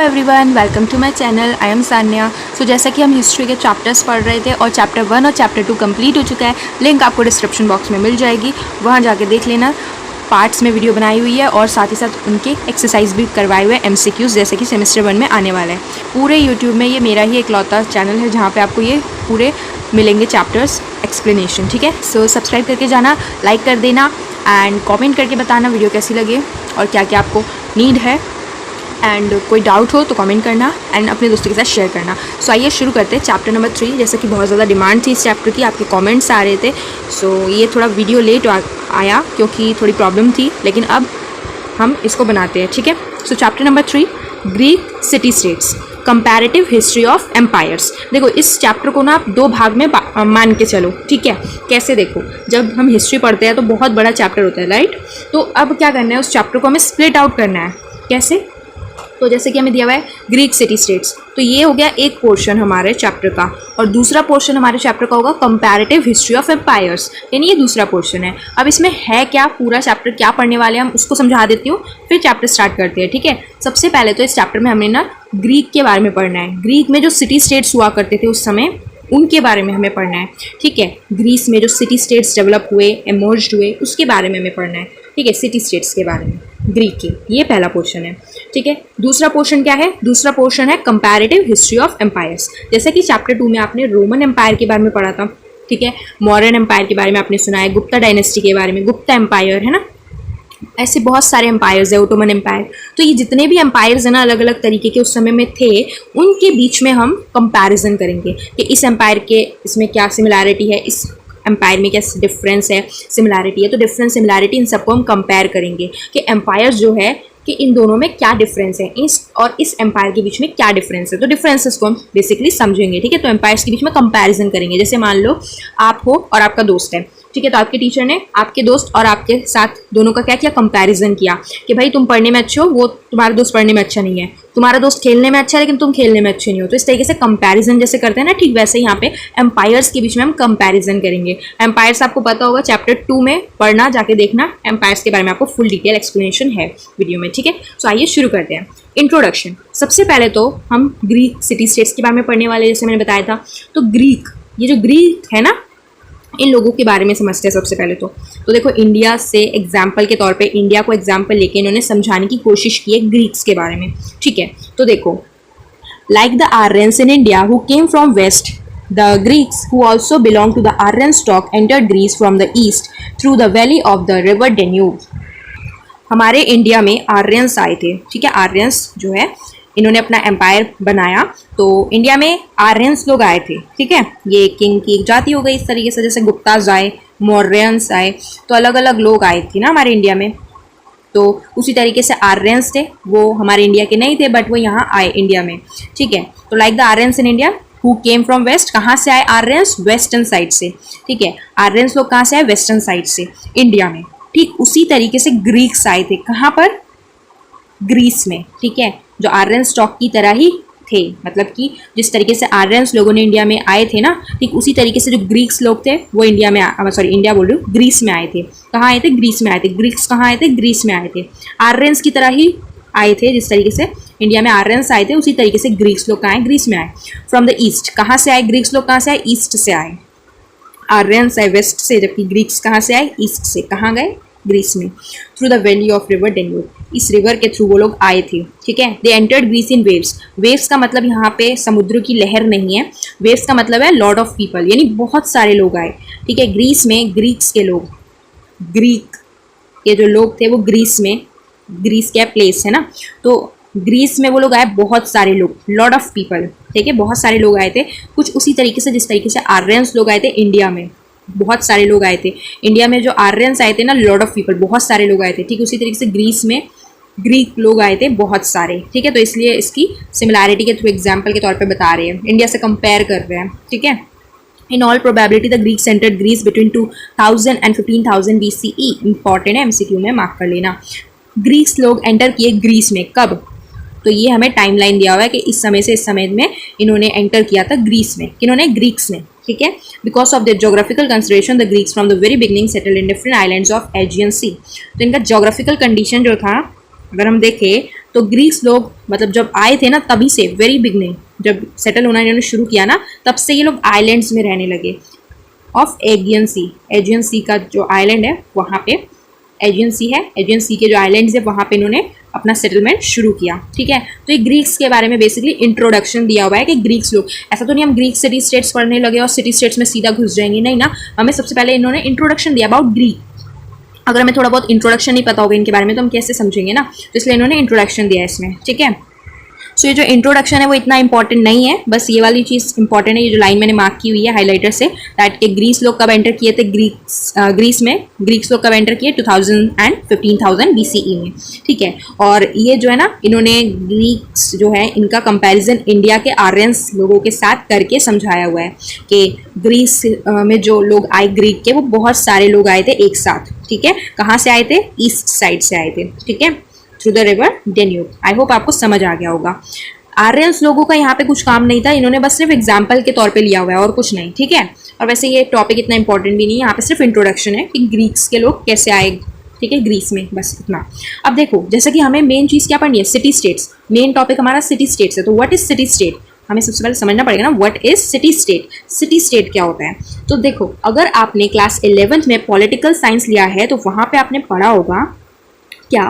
Everyone, welcome to my channel. I am Sanya. So जैसा कि हम हिस्ट्री के चैप्टर्स पढ़ रहे थे और चैप्टर 1 और चैप्टर 2 कंप्लीट हो चुका है। लिंक आपको डिस्क्रिप्शन बॉक्स में मिल जाएगी, वहाँ जाके देख लेना। पार्ट्स में वीडियो बनाई हुई है और साथ ही साथ उनके एक्सरसाइज भी करवाए हुए हैं, MCQs, जैसे कि सेमेस्टर 1 में आने वाला है। पूरे यूट्यूब में ये मेरा ही इकलौता चैनल है जहाँ पर आपको ये पूरे मिलेंगे चैप्टर्स एक्सप्लेनेशन। ठीक है, सो सब्सक्राइब करके जाना, लाइक कर देना एंड कमेंट करके बताना वीडियो कैसी लगे और क्या क्या आपको नीड है। एंड कोई डाउट हो तो कमेंट करना एंड अपने दोस्तों के साथ शेयर करना। सो आइए शुरू करते हैं चैप्टर नंबर 3। जैसा कि बहुत ज़्यादा डिमांड थी इस चैप्टर की, आपके कमेंट्स आ रहे थे। सो ये थोड़ा वीडियो लेट आया क्योंकि थोड़ी प्रॉब्लम थी, लेकिन अब हम इसको बनाते हैं। ठीक है, so chapter number 3, Greek city states, comparative history of empires. देखो, इस चैप्टर को ना आप 2 भाग में मान के चलो। ठीक है, कैसे? देखो, जब हम हिस्ट्री पढ़ते हैं तो बहुत बड़ा चैप्टर होता है, राइट? तो अब क्या करना है, उस चैप्टर को हमें स्प्लिट आउट करना है। कैसे? तो जैसे कि हमें दिया हुआ है ग्रीक सिटी स्टेट्स, तो ये हो गया एक पोर्शन हमारे चैप्टर का, और दूसरा पोर्शन हमारे चैप्टर का होगा कंपैरेटिव हिस्ट्री ऑफ एम्पायर्स, यानी ये दूसरा पोर्शन है। अब इसमें है क्या, पूरा चैप्टर क्या पढ़ने वाले हैं हम उसको समझा देती हूँ, फिर चैप्टर स्टार्ट करते हैं। ठीक है, सबसे पहले तो इस चैप्टर में हमें ना ग्रीक के बारे में पढ़ना है। ग्रीक में जो सिटी स्टेट्स हुआ करते थे उस समय, उनके बारे में हमें पढ़ना है। ठीक है, ग्रीस में जो सिटी स्टेट्स डेवलप हुए, एमर्ज्ड हुए, उसके बारे में हमें पढ़ना है। ठीक है, सिटी स्टेट्स के बारे में ग्रीक के, ये पहला पोर्शन है। ठीक है, दूसरा पोर्शन क्या है? दूसरा पोर्शन है कंपैरेटिव हिस्ट्री ऑफ एम्पायर्स। जैसे कि चैप्टर 2 में आपने रोमन एम्पायर के बारे में पढ़ा था। ठीक है, मौर्यन एम्पायर के बारे में आपने सुना है, गुप्ता डायनेस्टी के बारे में, गुप्ता एम्पायर है ना, ऐसे बहुत सारे एम्पायर्स है, ओटोमन एम्पायर। तो ये जितने भी एम्पायर्स हैं ना, अलग अलग तरीके के उस समय में थे, उनके बीच में हम कंपैरिजन करेंगे कि इस एम्पायर के इसमें क्या सिमिलैरिटी है, इस एम्पायर में क्या डिफरेंस है, सिमिलैरिटी है। तो डिफरेंस, सिमिलैरिटी, इन सबको हम कंपेयर करेंगे कि एम्पायर्स जो है कि इन दोनों में क्या डिफरेंस है, इस एम्पायर के बीच में क्या डिफरेंस है। तो डिफरेंसेस को हम बेसिकली समझेंगे। ठीक है, तो एम्पायर्स के बीच में कंपैरिजन करेंगे। जैसे मान लो आप हो और आपका दोस्त है। ठीक है, तो आपके टीचर ने आपके दोस्त और आपके साथ दोनों का क्या किया, कंपैरिजन किया कि भाई तुम पढ़ने में अच्छे हो, वो तुम्हारा दोस्त पढ़ने में अच्छा नहीं है, तुम्हारा दोस्त खेलने में अच्छा है लेकिन तुम खेलने में अच्छे नहीं हो। तो इस तरीके से कंपैरिजन जैसे करते हैं ना, ठीक वैसे यहाँ पे एम्पायर्स के बीच में हम कंपैरिजन करेंगे। एम्पायर्स आपको पता होगा, चैप्टर 2 में पढ़ना, जाके देखना, एम्पायर्स के बारे में आपको फुल डिटेल एक्सप्लेनेशन है वीडियो में। ठीक है, तो आइए शुरू करते हैं। इंट्रोडक्शन। सबसे पहले तो हम ग्रीक सिटी स्टेट्स के बारे में पढ़ने वाले, जैसे मैंने बताया था। तो ग्रीक, ये जो ग्रीक है ना, इन लोगों के बारे में समझते हैं सबसे पहले तो देखो, इंडिया से एग्जाम्पल के तौर पे, इंडिया को एग्जाम्पल लेके इन्होंने समझाने की कोशिश की है ग्रीक्स के बारे में। ठीक है, तो देखो, like the Aryans in India who came from west, the Greeks who also belong to the Aryan stock entered Greece from the east through the valley of the river Danube. हमारे India में Aryans आए थे। ठीक है, Aryans जो है इन्होंने अपना एम्पायर बनाया, तो इंडिया में आर्यंस लोग आए थे। ठीक है, ये किंग की एक जाति हो गई इस तरीके से, जैसे गुप्ताज आए, मौर्यंस आए, तो अलग अलग लोग आए थे ना हमारे इंडिया में। तो उसी तरीके से आर्यंस थे, वो हमारे इंडिया के नहीं थे बट वो यहाँ आए इंडिया में। ठीक है, तो like the Aryans in India who came from west, कहाँ से आए आर्यंस? वेस्टर्न साइड से। ठीक है, आर्यंस लोग कहाँ से आए? वेस्टर्न साइड से इंडिया में। ठीक उसी तरीके से ग्रीक्स आए थे, कहाँ पर? ग्रीस में। ठीक है, जो आर्यन स्टॉक की तरह ही थे, मतलब कि जिस तरीके से आर्यंस लोगों ने इंडिया में आए थे ना, ठीक उसी तरीके से जो ग्रीक्स लोग थे वो इंडिया में, इंडिया बोल रही हूँ, ग्रीस में आए थे। कहाँ आए थे? ग्रीस में आए थे। ग्रीक्स कहाँ आए थे? ग्रीस में आए थे। आर्यंस की तरह ही आए थे, जिस तरीके से इंडिया में आर्यंस आए थे उसी तरीके से ग्रीक्स लोग कहाँ आए? ग्रीस में आए। फ्रॉम द ईस्ट, कहाँ से आए ग्रीक्स लोग? कहाँ से आए? ईस्ट से आए। आर्यंस आए वेस्ट से, जबकि ग्रीक्स कहाँ से आए? ईस्ट से। कहाँ गए? ग्रीस में। Through the valley of river Danube, इस रिवर के थ्रू वो लोग आए थे। ठीक है, they entered Greece in waves. Waves का मतलब यहाँ पे समुद्र की लहर नहीं है, वेव्स का मतलब है लॉट ऑफ पीपल, यानी बहुत सारे लोग आए। ठीक है, ग्रीस में ग्रीक्स के लोग, ग्रीक के जो लोग थे वो ग्रीस में, ग्रीस क्या प्लेस है ना, तो ग्रीस में वो लोग आए, बहुत सारे लोग, लॉट ऑफ पीपल। ठीक है, बहुत सारे लोग आए थे, कुछ उसी तरीके से जिस तरीके से आर्यंस लोग आए थे इंडिया में, बहुत सारे लोग आए थे। इंडिया में जो आर्यंस आए थे ना, लॉट ऑफ पीपल, बहुत सारे लोग आए थे। ठीक उसी तरीके से ग्रीस में ग्रीक लोग आए थे, बहुत सारे। ठीक है, तो इसलिए इसकी सिमिलैरिटी के थ्रू एग्जाम्पल के तौर पे बता रहे हैं, इंडिया से कंपेयर कर रहे हैं। ठीक है, in all probability the Greeks entered Greece between 2000 and 15,000 BCE। Important है, MCQ में मार्क कर लेना। ग्रीक्स लोग एंटर किए ग्रीस में, कब? तो ये हमें टाइमलाइन दिया हुआ है कि इस समय से इस समय में इन्होंने एंटर किया था ग्रीस में। किन्होंने? ग्रीक्स ने। ठीक है, because of the geographical consideration the Greeks from the very beginning settle in different islands of Aegean sea. तो इनका जोग्राफिकल कंडीशन जो था, अगर हम देखें तो ग्रीक्स लोग मतलब जब आए थे ना तभी से, वेरी बिगनिंग, जब सेटल होना इन्होंने शुरू किया ना तब से ये लोग आइलैंड्स में रहने लगे ऑफ एजियन सी। एजियन सी का जो आइलैंड है वहाँ पे एजियन सी है, एजियन सी के जो आइलैंड्स है वहाँ पे इन्होंने अपना सेटलमेंट शुरू किया। ठीक है, तो ये ग्रीक्स के बारे में बेसिकली इंट्रोडक्शन दिया हुआ है कि ग्रीक्स लोग, ऐसा तो नहीं हम ग्रीक सिटी स्टेट्स पढ़ने लगे और सिटी स्टेट्स में सीधा घुस जाएंगे, नहीं ना, हमें सबसे पहले इन्होंने इंट्रोडक्शन दिया अबाउट ग्रीक। अगर हमें थोड़ा बहुत इंट्रोडक्शन नहीं पता होगा इनके बारे में तो हम कैसे समझेंगे ना, तो इसलिए इन्होंने इंट्रोडक्शन दिया है इसमें। ठीक है, सो ये जो इंट्रोडक्शन है वो इतना इंपॉर्टेंट नहीं है, बस ये वाली चीज़ इंपॉर्टेंट है, ये जो लाइन मैंने मार्क की हुई है हाइलाइटर से, दैट के ग्रीस लोग कब एंटर किए थे, ग्रीस में ग्रीक्स लोग कब एंटर किए 2015,000 BCE में। ठीक है, और ये जो है ना इन्होंने ग्रीक्स जो है इनका कंपैरिजन इंडिया के आर्यंस लोगों के साथ करके समझाया हुआ है कि ग्रीस में जो लोग आए ग्रीक के, वो बहुत सारे लोग आए थे एक साथ। ठीक है, कहाँ से आए थे, ईस्ट साइड से आए थे। ठीक है, through the river Danube. I hope आपको समझ आ गया होगा। आर्यंस लोगों का यहाँ पे कुछ काम नहीं था, इन्होंने बस सिर्फ एग्जाम्पल के तौर पे लिया हुआ है और कुछ नहीं। ठीक है, और वैसे ये टॉपिक इतना इंपॉर्टेंट भी नहीं है, यहाँ पे सिर्फ इंट्रोडक्शन है कि ग्रीक्स के लोग कैसे आए। ठीक है, ग्रीस में, बस इतना। अब देखो, जैसे कि हमें मेन चीज़ क्या पढ़नी है, सिटी स्टेट्स। मेन टॉपिक हमारा सिटी स्टेट्स है, तो व्हाट इज सिटी स्टेट, हमें सबसे पहले समझना पड़ेगा ना what is city state. City state क्या होता है, तो देखो अगर आपने क्लास 11th में पॉलिटिकल साइंस लिया है तो वहाँ पे आपने पढ़ा होगा क्या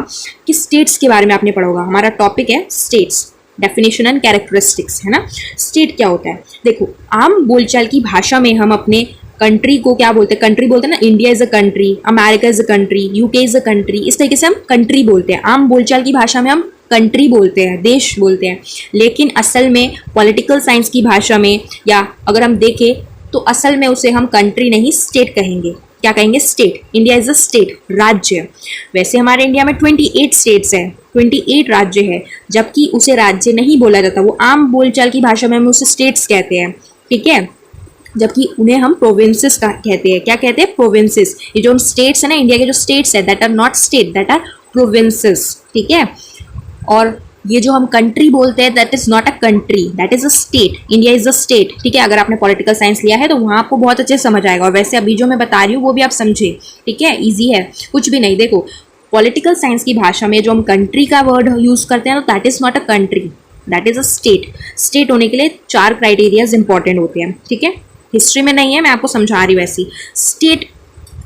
कि स्टेट्स के बारे में आपने पढ़ा होगा। हमारा टॉपिक है स्टेट्स, डेफिनेशन एंड कैरेक्टरिस्टिक्स, है ना। स्टेट क्या होता है, देखो आम बोलचाल की भाषा में हम अपने कंट्री को क्या बोलते हैं, कंट्री बोलते हैं ना, India is a country, America is a country, UK is a country, इस तरीके से हम कंट्री बोलते हैं। आम बोलचाल की भाषा में हम कंट्री बोलते हैं, देश बोलते हैं, लेकिन असल में पॉलिटिकल साइंस की भाषा में या अगर हम देखें तो असल में उसे हम कंट्री नहीं स्टेट कहेंगे। क्या कहेंगे, state. India is a state, राज्य। वैसे हमारे इंडिया में 28 स्टेट्स हैं, 28 राज्य है, जबकि उसे राज्य नहीं बोला जाता, वो आम बोलचाल की भाषा में हम उसे स्टेट्स कहते हैं। ठीक है, जबकि उन्हें हम प्रोविंसेस कहते हैं। क्या कहते हैं, प्रोविंसेस। ये जो स्टेट्स है ना, इंडिया के जो स्टेट्स है that are not state, that are provinces. ठीक है, और ये जो हम कंट्री बोलते हैं that is not a country, that is a state. India is a state. ठीक है, अगर आपने पॉलिटिकल साइंस लिया है तो वहाँ आपको बहुत अच्छे से समझ आएगा, और वैसे अभी जो मैं बता रही हूँ वो भी आप समझे। ठीक है, ईजी है, कुछ भी नहीं। देखो पॉलिटिकल साइंस की भाषा में जो हम कंट्री का वर्ड यूज करते हैं तो that is not a country, that is a state. State होने के लिए 4 क्राइटेरियाज इंपॉर्टेंट होते हैं। ठीक है, हिस्ट्री में नहीं है, मैं आपको समझा रही हूँ ऐसी। स्टेट,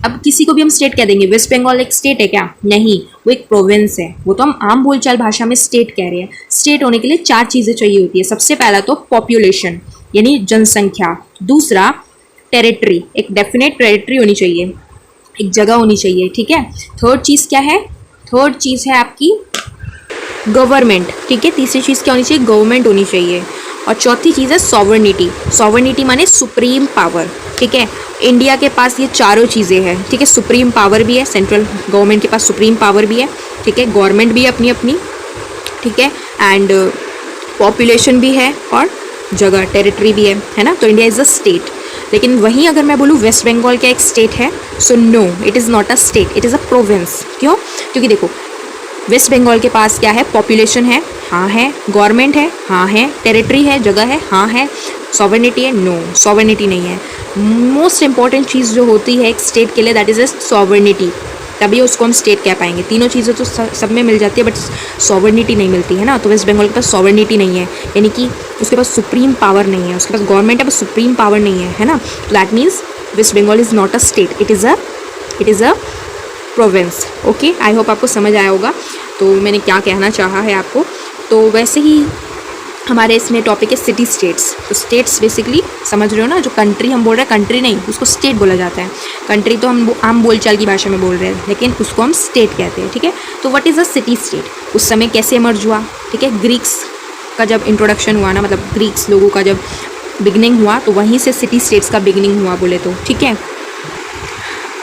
अब किसी को भी हम स्टेट कह देंगे, वेस्ट बंगाल एक स्टेट है क्या, नहीं, वो एक प्रोविंस है, वो तो हम आम बोलचाल भाषा में स्टेट कह रहे हैं। स्टेट होने के लिए 4 चीज़ें चाहिए होती है। सबसे पहला तो पॉपुलेशन यानी जनसंख्या, दूसरा टेरिटरी, एक डेफिनेट टेरिटरी होनी चाहिए, एक जगह होनी चाहिए। ठीक है, थर्ड चीज़ क्या है, थर्ड चीज़ है आपकी गवर्नमेंट। ठीक है, तीसरी चीज़ क्या होनी चाहिए, गवर्नमेंट होनी चाहिए, और चौथी चीज़ है सॉवर्निटी। सॉवर्निटी माने सुप्रीम पावर। ठीक है, इंडिया के पास ये चारों चीज़ें हैं। ठीक है, सुप्रीम पावर भी है, सेंट्रल गवर्नमेंट के पास सुप्रीम पावर भी है। ठीक है, गवर्नमेंट भी है अपनी अपनी। ठीक है, एंड पॉपुलेशन भी है और जगह टेरिटरी भी है ना। तो इंडिया इज़ अ स्टेट। लेकिन वहीं अगर मैं बोलूँ वेस्ट बंगाल क्या एक स्टेट है, so no, it is not a state, it is a province. क्यों, क्योंकि देखो वेस्ट बंगाल के पास क्या है, पॉपुलेशन है, हाँ है, गवर्नमेंट है, हाँ है, टेरिटरी है, जगह है, हाँ है, सॉवर्निटी है, नो, सॉवर्निटी नहीं है। मोस्ट इंपॉर्टेंट चीज़ जो होती है एक स्टेट के लिए दैट इज़ सॉवर्निटी, तभी उसको हम स्टेट कह पाएंगे। तीनों चीज़ें तो सब में मिल जाती है बट सॉवर्निटी नहीं मिलती है ना। तो वेस्ट बंगाल के पास सॉवर्निटी नहीं है, यानी कि उसके पास सुप्रीम पावर नहीं है, उसके पास गवर्नमेंट है बस सुप्रीम पावर नहीं है ना। That means West Bengal is not a state, it is a province. Okay, I hope आपको समझ आया होगा तो मैंने क्या कहना चाहा है आपको। तो वैसे ही हमारे इसमें टॉपिक है सिटी स्टेट्स। तो स्टेट्स बेसिकली समझ रहे हो ना, जो कंट्री हम बोल रहे हैं, कंट्री नहीं, उसको स्टेट बोला जाता है। कंट्री तो हम आम बोलचाल की भाषा में बोल रहे हैं, लेकिन उसको हम स्टेट कहते हैं। ठीक है, तो what is a city state, उस समय कैसे इमर्ज हुआ। ठीक है, ग्रीक्स का जब इंट्रोडक्शन हुआ ना, मतलब ग्रीक्स लोगों का जब बिगनिंग हुआ तो वहीं से सिटी स्टेट्स का बिगनिंग हुआ बोले तो। ठीक है,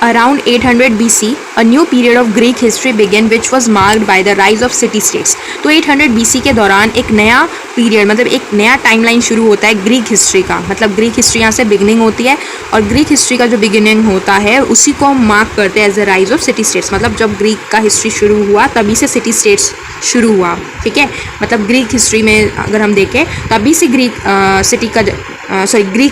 Around 800 BC, a new period of Greek history began, which was marked by the rise of city-states. तो 800 BC के दौरान एक नया पीरियड, मतलब एक नया टाइमलाइन शुरू होता है ग्रीक हिस्ट्री का। मतलब ग्रीक हिस्ट्री यहाँ से बिगनिंग होती है, और ग्रीक हिस्ट्री का जो बिगिनिंग होता है उसी को हम मार्क करते हैं as the rise of city states. मतलब जब ग्रीक का हिस्ट्री शुरू हुआ तभी से सिटी स्टेट्स शुरू हुआ। ठीक है, मतलब ग्रीक हिस्ट्री में अगर हम देखें तभी से ग्रीक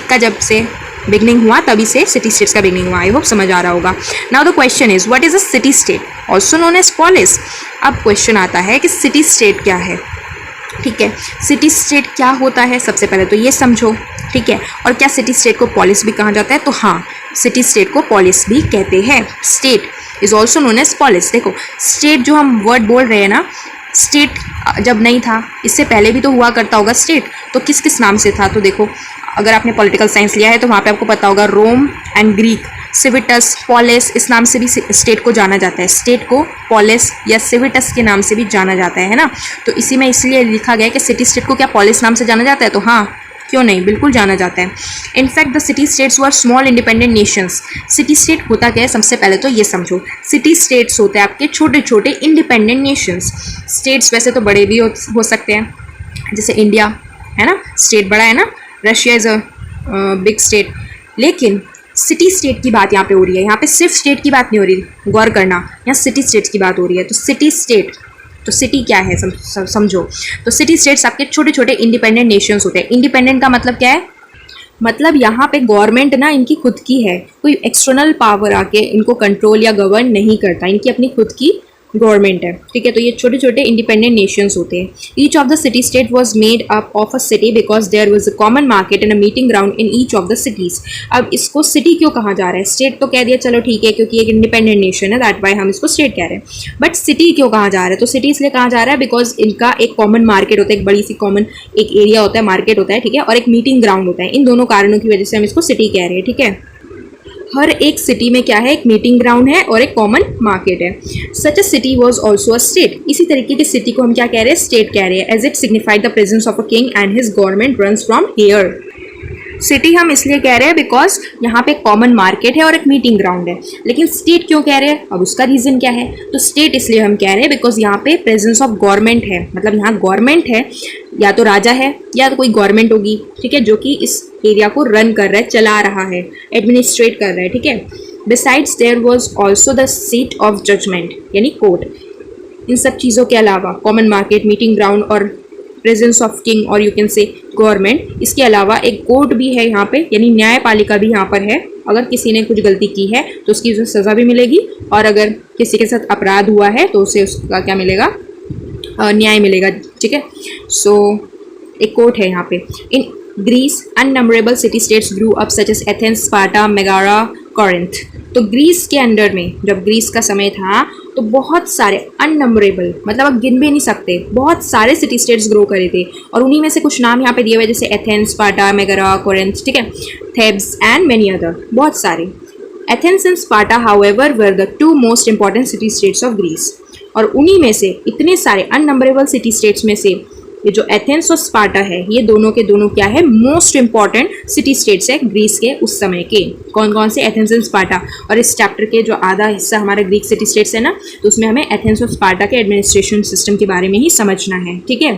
का जब से बिगनिंग हुआ तभी से सिटी स्टेट्स का बिगनिंग हुआ। आई होप समझ आ रहा होगा। Now the question is what is a city state, also known as polis. अब क्वेश्चन आता है कि सिटी स्टेट क्या है। ठीक है, सिटी स्टेट क्या होता है सबसे पहले तो ये समझो। ठीक है, और क्या सिटी स्टेट को पॉलिस भी कहा जाता है? तो हाँ, सिटी स्टेट को पॉलिस भी कहते हैं। State is also known as polis. देखो स्टेट जो हम वर्ड बोल रहे हैं ना, स्टेट जब नहीं था, इससे पहले भी तो हुआ करता होगा स्टेट, तो किस किस नाम से था? तो देखो अगर आपने पॉलिटिकल साइंस लिया है तो वहाँ पे आपको पता होगा रोम एंड ग्रीक, सिविटस, पॉलिस, इस नाम से भी स्टेट को जाना जाता है। स्टेट को पॉलिस या सिविटस के नाम से भी जाना जाता है ना। तो इसी में इसलिए लिखा गया है कि सिटी स्टेट को क्या पॉलिस नाम से जाना जाता है? तो हाँ, क्यों नहीं, बिल्कुल जाना जाता है। In fact the city states were small independent Nations. City state होता क्या है सबसे पहले तो ये समझो। सिटी स्टेट्स होते हैं आपके छोटे छोटे इंडिपेंडेंट नेशंस। स्टेट्स वैसे तो बड़े भी हो सकते हैं, जैसे इंडिया है ना, स्टेट बड़ा है ना, Russia is a big state. लेकिन सिटी स्टेट की बात यहाँ पे हो रही है, यहाँ पे सिर्फ स्टेट की बात नहीं हो रही, गौर करना, यहाँ सिटी स्टेट्स की बात हो रही है। तो सिटी स्टेट, तो सिटी क्या है समझो। तो सिटी स्टेट्स आपके छोटे छोटे इंडिपेंडेंट नेशंस होते हैं। इंडिपेंडेंट का मतलब क्या है? मतलब यहाँ पे गवर्नमेंट ना इनकी खुद की है, कोई एक्सटर्नल पावर आके इनको कंट्रोल या गवर्न नहीं करता, इनकी अपनी खुद की गवर्नमेंट है। ठीक है, तो ये छोटे छोटे इंडिपेंडेंट नेशंस होते हैं। Each of the city state was made up of a city because there was a common market and a meeting ground in each of the cities. अब इसको सिटी क्यों कहा जा रहा है? स्टेट तो कह दिया चलो ठीक है, क्योंकि एक इंडिपेंडेंट नेशन है, दैट वाई हम इसको स्टेट कह रहे हैं। बट सिटी क्यों कहा जा रहा है? तो सिटी इसलिए कहा जा रहा है बिकॉज इनका एक कॉमन मार्केट होता है, एक बड़ी सी कॉमन एक एरिया होता है, मार्केट होता है, ठीक है, और एक मीटिंग ग्राउंड होता है। इन दोनों कारणों की वजह से हम इसको सिटी कह रहे हैं। ठीक है, हर एक सिटी में क्या है? एक मीटिंग ग्राउंड है और एक कॉमन मार्केट है। Such a city was also a state. इसी तरीके की सिटी को हम क्या कह रहे हैं? स्टेट कह रहे हैं, as it signified the presence of a king and his government runs from here. City हम इसलिए कह रहे हैं बिकॉज यहाँ पे कॉमन मार्केट है और एक मीटिंग ग्राउंड है। लेकिन स्टेट क्यों कह रहे हैं? अब उसका रीज़न क्या है? तो स्टेट इसलिए हम कह रहे हैं बिकॉज यहाँ पे प्रेजेंस ऑफ गवर्नमेंट है, मतलब यहाँ गवर्नमेंट है, या तो राजा है या तो कोई गवर्नमेंट होगी, ठीक है, जो कि इस एरिया को रन कर रहा है, चला रहा है, एडमिनिस्ट्रेट कर रहा है। ठीक है, besides there was also the seat of judgement, यानी कोर्ट। इन सब चीज़ों के अलावा कॉमन मार्केट, मीटिंग ग्राउंड और प्रेजेंस ऑफ किंग और यू कैन से गवर्नमेंट, इसके अलावा एक कोर्ट भी है यहाँ पे, यानी न्यायपालिका भी यहाँ पर है। अगर किसी ने कुछ गलती की है तो उसकी सज़ा भी मिलेगी, और अगर किसी के साथ अपराध हुआ है तो उसे उसका क्या मिलेगा? न्याय मिलेगा। ठीक है, सो एक कोर्ट है यहाँ पे। In Greece innumerable city states grew up such as Athens, Sparta, Megara, Corinth. तो ग्रीस के अंडर में जब ग्रीस का समय था तो बहुत सारे अननंबरेबल, मतलब आप गिन भी नहीं सकते, बहुत सारे सिटी स्टेट्स ग्रो करे थे, और उन्हीं में से कुछ नाम यहाँ पे दिए हुए, जैसे एथेंस, स्पार्टा, मेगारा, कोरिंथ, ठीक है, थेब्स एंड मेनी अदर, बहुत सारे। Athens and Sparta however were the two most important city states of Greece. और उन्हीं में से, इतने सारे अननंबरेबल सिटी स्टेट्स में से ये जो एथेंस और स्पार्टा है, ये दोनों के दोनों क्या है? मोस्ट इंपॉर्टेंट सिटी स्टेट्स है ग्रीस के उस समय के। कौन कौन से? Athens and Sparta. और इस चैप्टर के जो आधा हिस्सा हमारे ग्रीक सिटी स्टेट्स है ना, तो उसमें हमें एथेंस और स्पार्टा के एडमिनिस्ट्रेशन सिस्टम के बारे में ही समझना है। ठीक है,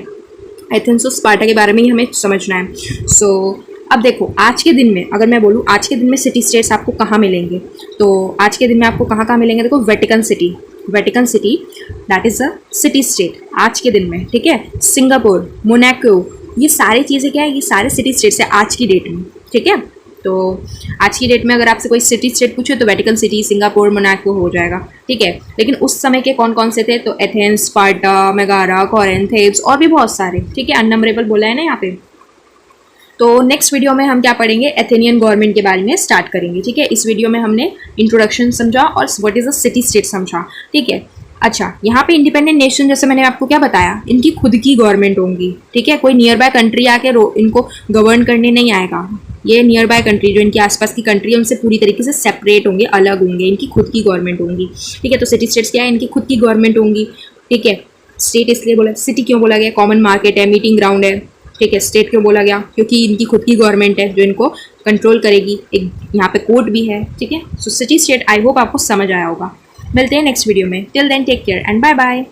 एथेंस और स्पार्टा के बारे में ही हमें समझना है। सो अब देखो, आज के दिन में अगर मैं बोलूँ, आज के दिन में सिटी स्टेट्स आपको कहाँ मिलेंगे? तो आज के दिन में आपको कहाँ कहाँ मिलेंगे? देखो, Vatican city, Vatican city that is a city state आज के दिन में। ठीक है, सिंगापुर, मोनाको, ये सारी चीज़ें क्या है? ये सारे सिटी स्टेट्स है आज की डेट में। ठीक है, तो आज की डेट में अगर आपसे कोई सिटी स्टेट पूछे तो वेटिकन सिटी, सिंगापुर, मोनाको हो जाएगा। ठीक है, लेकिन उस समय के कौन कौन से थे? तो एथेंस, स्पार्टा, मेगारा, कोरिंथ, थेब्स और भी बहुत सारे। ठीक है, अननंबरेबल बोला है ना यहाँ पे। तो नेक्स्ट वीडियो में हम क्या पढ़ेंगे? एथेनियन गवर्नमेंट के बारे में स्टार्ट करेंगे। ठीक है, इस वीडियो में हमने इंट्रोडक्शन समझा और what is a city state समझा। ठीक है, अच्छा, यहाँ पे इंडिपेंडेंट नेशन जैसे मैंने आपको क्या बताया, इनकी खुद की गवर्नमेंट होंगी। ठीक है, कोई नियर बाय कंट्री आके इनको गवर्न करने नहीं आएगा। ये नियर बाय कंट्री जो इनके आसपास की कंट्री है उनसे पूरी तरीके से सेपरेट होंगे, अलग होंगे, इनकी खुद की गवर्नमेंट होंगी। ठीक है, तो सिटी स्टेट्स क्या है? इनकी खुद की गवर्नमेंट होंगी। ठीक है, स्टेट इसलिए बोला, सिटी क्यों बोला गया? कॉमन मार्केट है, मीटिंग ग्राउंड है। ठीक है, स्टेट क्यों बोला गया? क्योंकि इनकी खुद की गवर्नमेंट है जो इनको कंट्रोल करेगी, एक यहाँ पे कोर्ट भी है। ठीक है, so city state I hope आपको समझ आया होगा। मिलते हैं नेक्स्ट वीडियो में। Till then take care and bye bye.